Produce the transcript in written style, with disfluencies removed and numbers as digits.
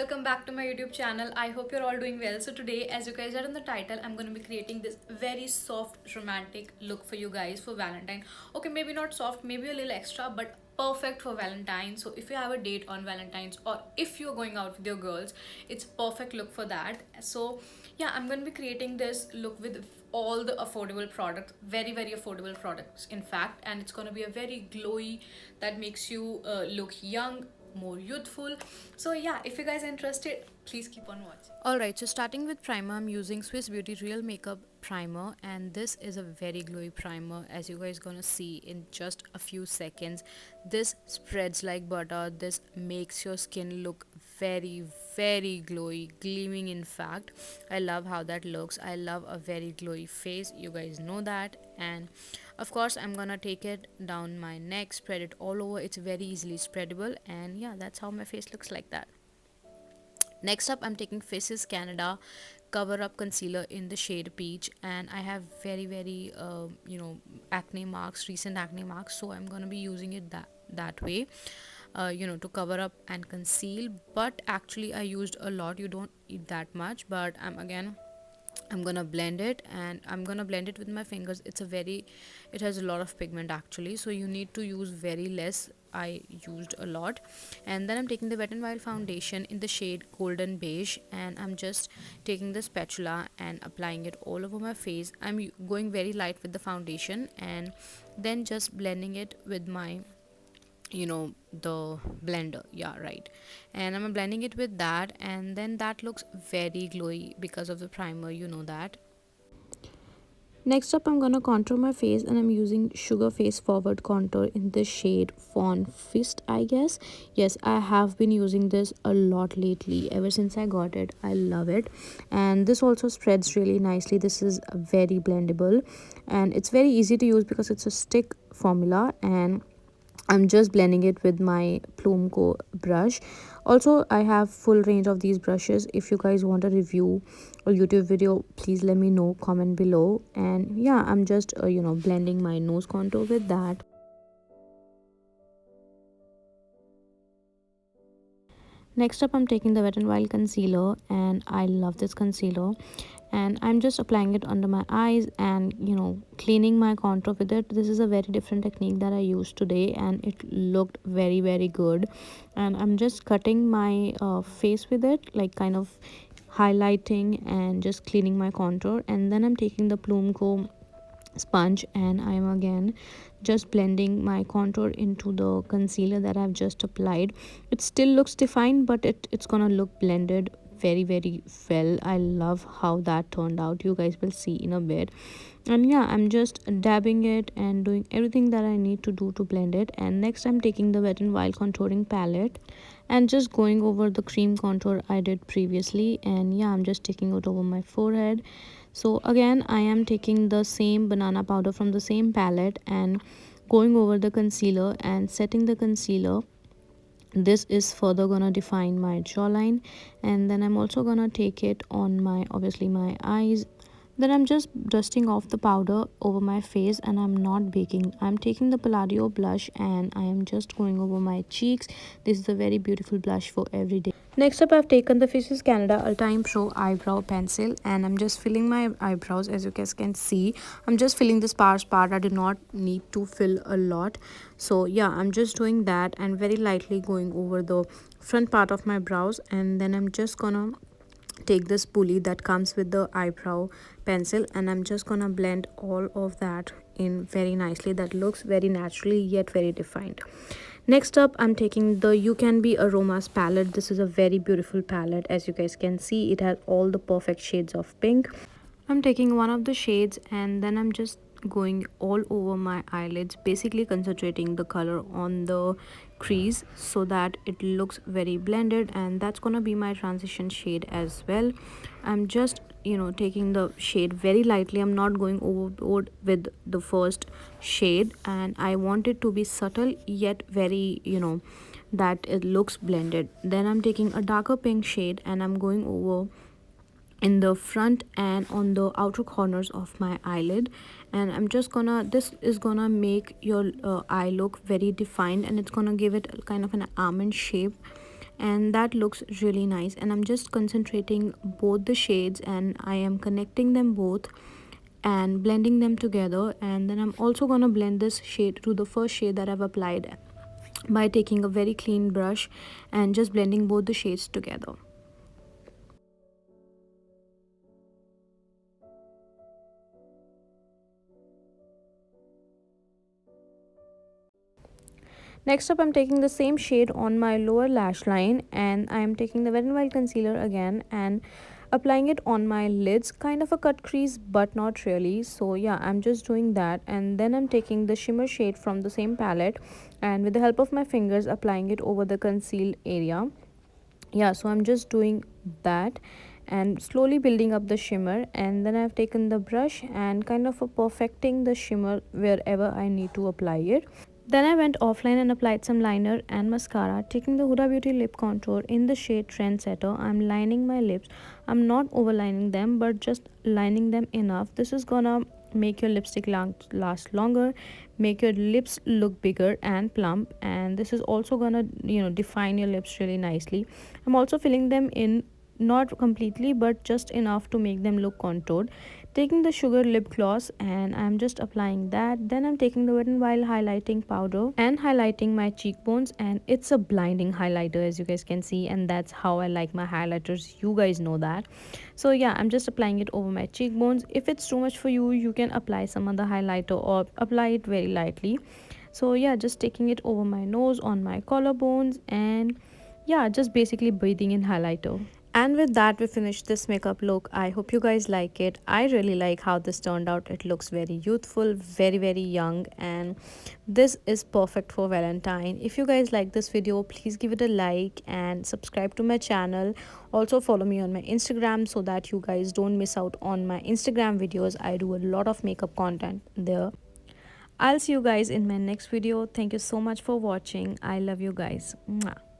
welcome back to my YouTube channel. I hope you're all doing well. So today, as you guys read in the title, I'm going to be creating this very soft romantic look for you guys for Valentine. Okay, maybe not soft, maybe a little extra, but perfect for Valentine. So if you have a date on Valentine's or if you're going out with your girls, it's perfect look for that. So yeah, I'm going to be creating this look with all the affordable products, very affordable products in fact, and it's going to be a very glowy that makes you look young, more youthful. So yeah, if you guys are interested, please keep on watching. Alright, so starting with primer, I'm using Swiss Beauty Real Makeup Primer, and this is a very glowy primer, as you guys gonna see in just a few seconds. This spreads like butter. This makes your skin look very glowy, gleaming. In fact, I love how that looks. I love a very glowy face, you guys know that. And of course, I'm gonna take it down my neck, spread it all over. It's very easily spreadable, and yeah, that's how my face looks like that. Next up, I'm taking Faces Canada Cover Up Concealer in the shade Peach, and I have very acne marks, recent acne marks, so I'm gonna be using it that way, to cover up and conceal. But actually, I used a lot. You don't eat that much, but I'm gonna blend it, and I'm gonna blend it with my fingers. It has a lot of pigment actually, so you need to use very less. I used a lot. And then I'm taking the Wet n Wild foundation in the shade Golden Beige, and I'm just taking the spatula and applying it all over my face. I'm going very light with the foundation, and then just blending it with my the blender, yeah, right. And I'm blending it with that, and then that looks very glowy because of the primer, that. Next up, I'm gonna contour my face, and I'm using Sugar Face Forward Contour in the shade Fawn Fist, I guess. Yes, I have been using this a lot lately. Ever since I got it, I love it. And this also spreads really nicely. This is very blendable, and it's very easy to use because it's a stick formula, and I'm just blending it with my Plume Co brush. Also, I have full range of these brushes. If you guys want a review or YouTube video, please let me know, comment below. And yeah, I'm just blending my nose contour with that. Next up, I'm taking the Wet n Wild concealer, and I love this concealer. And I'm just applying it under my eyes and cleaning my contour with it. This is a very different technique that I used today, and it looked very good. And I'm just cutting my face with it, like kind of highlighting and just cleaning my contour. And then I'm taking the Plume Co sponge, and I'm again just blending my contour into the concealer that I've just applied. It still looks defined, but it's gonna look blended very well. I love how that turned out. You guys will see in a bit. And yeah, I'm just dabbing it and doing everything that I need to do to blend it. And next, I'm taking the Wet n Wild contouring palette and just going over the cream contour I did previously. And yeah, I'm just taking it over my forehead. So again, I am taking the same banana powder from the same palette and going over the concealer and setting the concealer. This is further gonna define my jawline. And then I'm also gonna take it on my, obviously, my eyes. Then I'm just dusting off the powder over my face, and I'm not baking. I'm taking the Palladio blush, and I am just going over my cheeks. This is a very beautiful blush for every day. Next up, I've taken the Faces Canada All-Time Pro Eyebrow Pencil, and I'm just filling my eyebrows. As you guys can see, I'm just filling the sparse part. I do not need to fill a lot. So yeah, I'm just doing that and very lightly going over the front part of my brows. And then I'm just gonna take this pulley that comes with the eyebrow pencil, and I'm just gonna blend all of that in very nicely. That looks very naturally yet very defined. Next up, I'm taking the You Can Be Aromas palette. This is a very beautiful palette. As you guys can see, it has all the perfect shades of pink. I'm taking one of the shades, and then I'm just going all over my eyelids, basically concentrating the color on the crease so that it looks very blended, and that's gonna be my transition shade as well. I'm just taking the shade very lightly. I'm not going overboard with the first shade, and I want it to be subtle yet very that it looks blended. Then I'm taking a darker pink shade, and I'm going over in the front and on the outer corners of my eyelid. And I'm just gonna, this is gonna make your eye look very defined, and it's gonna give it kind of an almond shape. and that looks really nice. And I'm just concentrating both the shades and I am connecting them both and blending them together. And then I'm also gonna blend this shade to the first shade that I've applied by taking a very clean brush and just blending both the shades together. Next up, I'm taking the same shade on my lower lash line and I'm taking the Wet n Wild concealer again and applying it on my lids, kind of a cut crease but not really. So yeah, I'm just doing that, and then I'm taking the shimmer shade from the same palette and with the help of my fingers applying it over the concealed area. Yeah, so I'm just doing that and slowly building up the shimmer, and then I've taken the brush and kind of perfecting the shimmer wherever I need to apply it. Then I went offline and applied some liner and mascara, taking the Huda Beauty lip contour in the shade Trendsetter. I'm lining my lips. I'm not overlining them but just lining them enough. This is gonna make your lipstick last longer, make your lips look bigger and plump, and this is also gonna define your lips really nicely. I'm also filling them in, not completely but just enough to make them look contoured. Taking the sugar lip gloss and I'm just applying that. Then I'm taking the Wet n Wild highlighting powder and highlighting my cheekbones, and it's a blinding highlighter as you guys can see, and that's how I like my highlighters, you guys know that. So yeah, I'm just applying it over my cheekbones. If it's too much for you, you can apply some other highlighter or apply it very lightly. So yeah, just taking it over my nose, on my collarbones, and yeah, just basically breathing in highlighter. And with that, we finished this makeup look. I hope you guys like it. I really like how this turned out. It looks very youthful, very young, and this is perfect for Valentine. If you guys like this video, please give it a like and subscribe to my channel. Also follow me on my Instagram so that you guys don't miss out on my Instagram videos. I do a lot of makeup content there. I'll see you guys in my next video. Thank you so much for watching. I love you guys. Mwah.